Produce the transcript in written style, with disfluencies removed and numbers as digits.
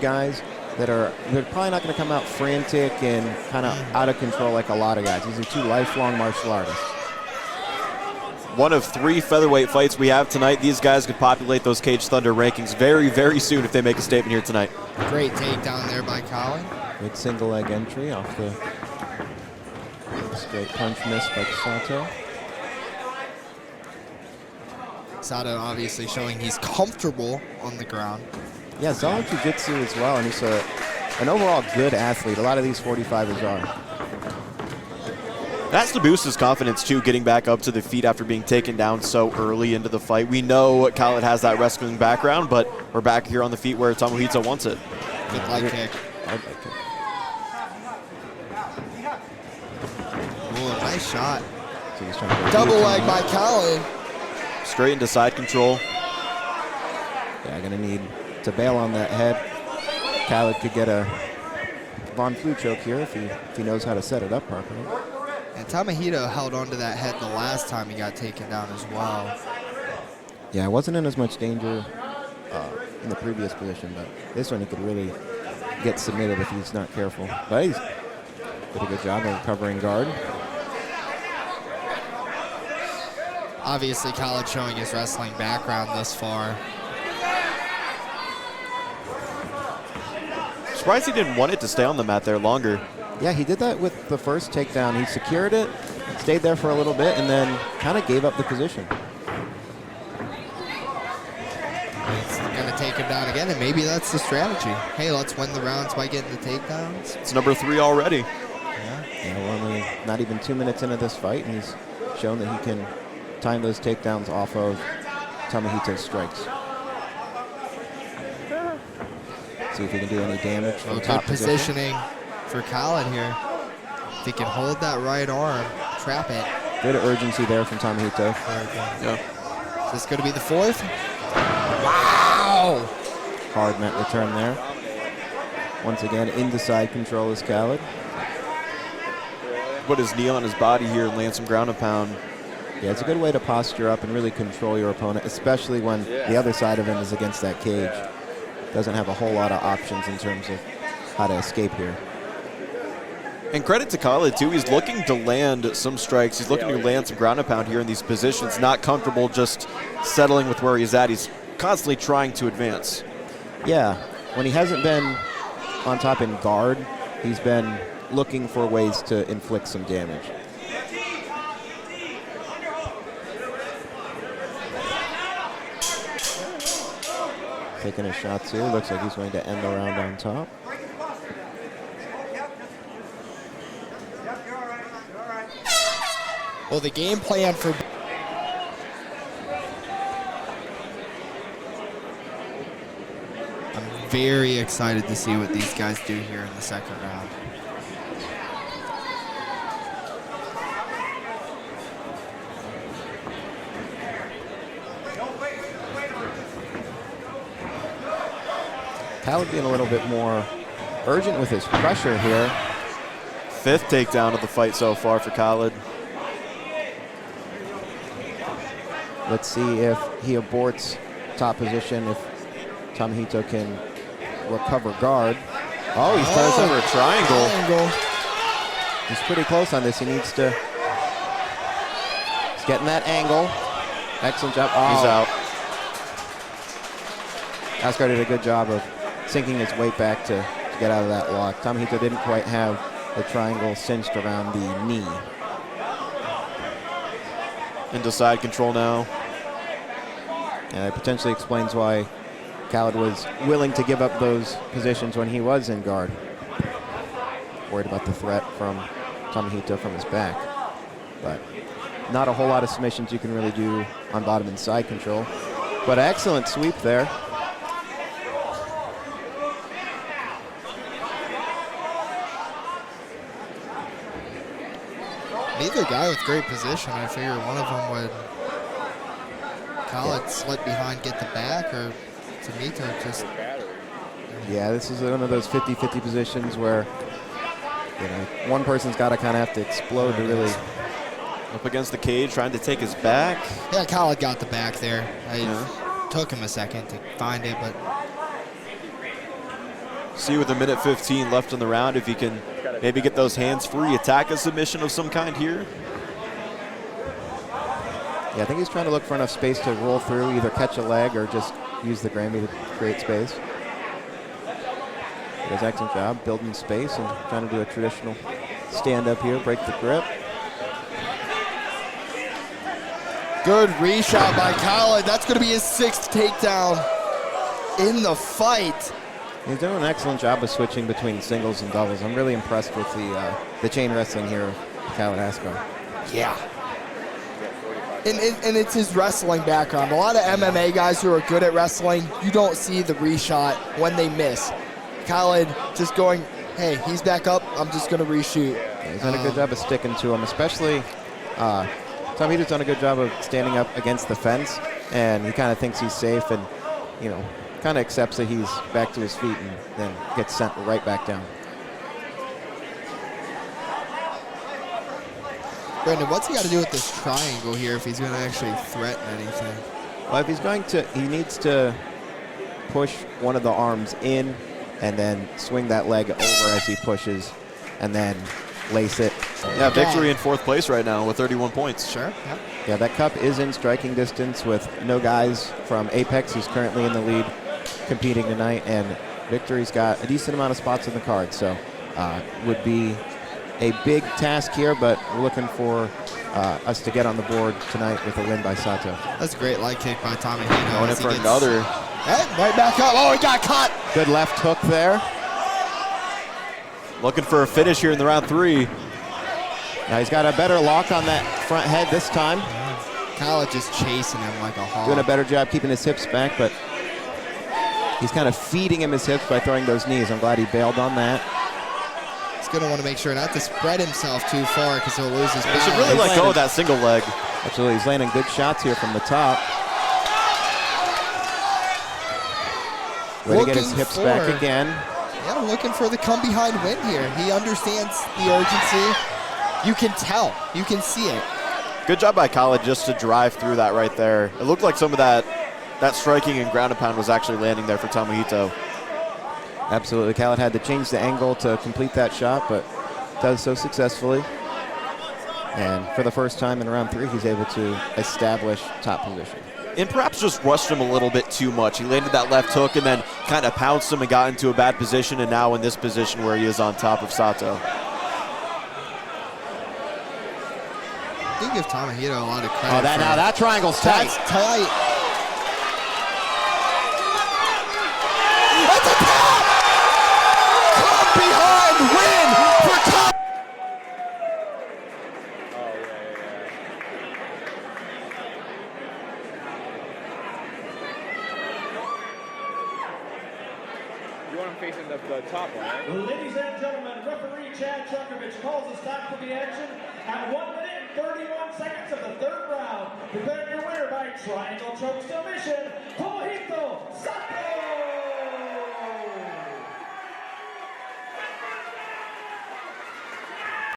Guys they're probably not going to come out frantic and kind of out of control like a lot of guys. These are two lifelong martial artists. One of 3 featherweight fights we have tonight. These guys could populate those Cage Thunder rankings very, very soon if they make a statement here tonight. Great takedown there by Khaled. Good single leg entry off the straight punch miss by Sato. Sato obviously showing he's comfortable on the ground. Yeah, solid jiu-jitsu as well, and he's an overall good athlete. A lot of these 45ers are. That's to boost his confidence, too, getting back up to the feet after being taken down so early into the fight. We know Khaled has that wrestling background, but we're back here on the feet where Tomohito wants it. Good leg kick. Hard leg kick. Ooh, nice shot. So he's trying to Double leg by Khaled. Straight into side control. Yeah, gonna need to bail on that head. Khaled could get a Von Flue choke here if he knows how to set it up properly. And Tomohito held onto that head the last time he got taken down as well. Yeah, it wasn't in as much danger in the previous position, but this one he could really get submitted if he's not careful. But he's did a good job of recovering guard. Obviously, Khaled showing his wrestling background thus far. Surprised he didn't want it to stay on the mat there longer. Yeah, he did that with the first takedown. He secured it, stayed there for a little bit, and then kind of gave up the position. He's going to take him down again, and maybe that's the strategy. Hey, let's win the rounds by getting the takedowns. It's number 3 already. Yeah, we're only not even 2 minutes into this fight, and he's shown that he can time those takedowns off of Tomohito's strikes. See if he can do any damage from top positioning for Khaled here. If he can hold that right arm, trap it. Good urgency there from Tomohito. Yeah. Is this going to be the 4th? Wow! Hard mat return there. Once again, into side control is Khaled. Put his knee on his body here and land some ground and pound. Yeah, it's a good way to posture up and really control your opponent, especially when the other side of him is against that cage. Doesn't have a whole lot of options in terms of how to escape here. And credit to Khaled, too. He's looking to land some strikes. He's looking to land some ground and pound here in these positions. Not comfortable just settling with where he's at. He's constantly trying to advance. Yeah, when he hasn't been on top in guard, he's been looking for ways to inflict some damage. Taking a shot too. Looks like he's going to end the round on top. Well, the game plan for... I'm very excited to see what these guys do here in the second round. Khaled being a little bit more urgent with his pressure here. 5th takedown of the fight so far for Khaled. Let's see if he aborts top position, if Tomohito can recover guard. Oh, he starts over a triangle. He's pretty close on this. He needs to... He's getting that angle. Excellent job. Oh. He's out. Askar did a good job of sinking his weight back to get out of that lock. Tomohito didn't quite have the triangle cinched around the knee. Into side control now. And that potentially explains why Khaled was willing to give up those positions when he was in guard. Worried about the threat from Tomohito from his back. But not a whole lot of submissions you can really do on bottom and side control. But excellent sweep there. Neither guy with great position. I figure one of them would... Khaled slip behind, get the back, or Tomohito just... Yeah, this is one of those 50-50 positions where, you know, one person's got to kind of have to explode to really... Up against the cage, trying to take his back. Yeah, Khaled got the back there. Took him a second to find it, but... See with a minute 15 left in the round if he can maybe get those hands free, attack a submission of some kind here. Yeah, I think he's trying to look for enough space to roll through, either catch a leg or just use the Grammy to create space. He does an excellent job building space and trying to do a traditional stand-up here, break the grip. Good reshot by Khaled. That's going to be his 6th takedown in the fight. He's doing an excellent job of switching between singles and doubles. I'm really impressed with the chain wrestling here of Khaled Askar. Yeah. And it's his wrestling background. A lot of MMA guys who are good at wrestling, you don't see the reshot when they miss. Khaled just going, hey, he's back up, I'm just going to reshoot. Yeah, he's done a good job of sticking to him, especially Tomohito's done a good job of standing up against the fence, and he kind of thinks he's safe and, you know, kind of accepts that he's back to his feet and then gets sent right back down. Brendan, what's he got to do with this triangle here if he's going to actually threaten anything? Well, if he's going to, he needs to push one of the arms in and then swing that leg over as he pushes and then lace it. Yeah, victory in 4th place right now with 31 points. Sure. Yep. Yeah, that cup is in striking distance with no guys from Apex who's currently in the lead competing tonight, and Victory's got a decent amount of spots in the card, so would be a big task here, but we're looking for us to get on the board tonight with a win by Sato. That's a great leg kick by Tomohito. Going in for another. Right back up. Oh, he got caught. Good left hook there. Looking for a finish here in the round 3. Now he's got a better lock on that front head this time. Khaled just chasing him like a hawk. Doing a better job keeping his hips back, but he's kind of feeding him his hips by throwing those knees. I'm glad he bailed on that. He's going to want to make sure not to spread himself too far because he'll lose his He balance. should really let go of that single leg. Absolutely, he's landing good shots here from the top. Way to get his hips back again. Yeah, looking for the come behind win here. He understands the urgency. You can tell. You can see it. Good job by Khaled just to drive through that right there. It looked like some of that striking and ground and pound was actually landing there for Tomohito. Absolutely, Khaled had to change the angle to complete that shot, but does so successfully. And for the first time in round 3, he's able to establish top position. And perhaps just rushed him a little bit too much. He landed that left hook and then kind of pounced him and got into a bad position, and now in this position where he is on top of Sato. I do give Tomohito a lot of credit. Oh, now that triangle's tight. That's tight. That's a tap! Come behind win for Tom. You want him facing the top one, right? Ladies and gentlemen, referee Chad Chukovich calls a stop to the action at 1 minute and 31 seconds of the 3rd round. Declaring your winner by triangle choke submission, Tomohito Sato!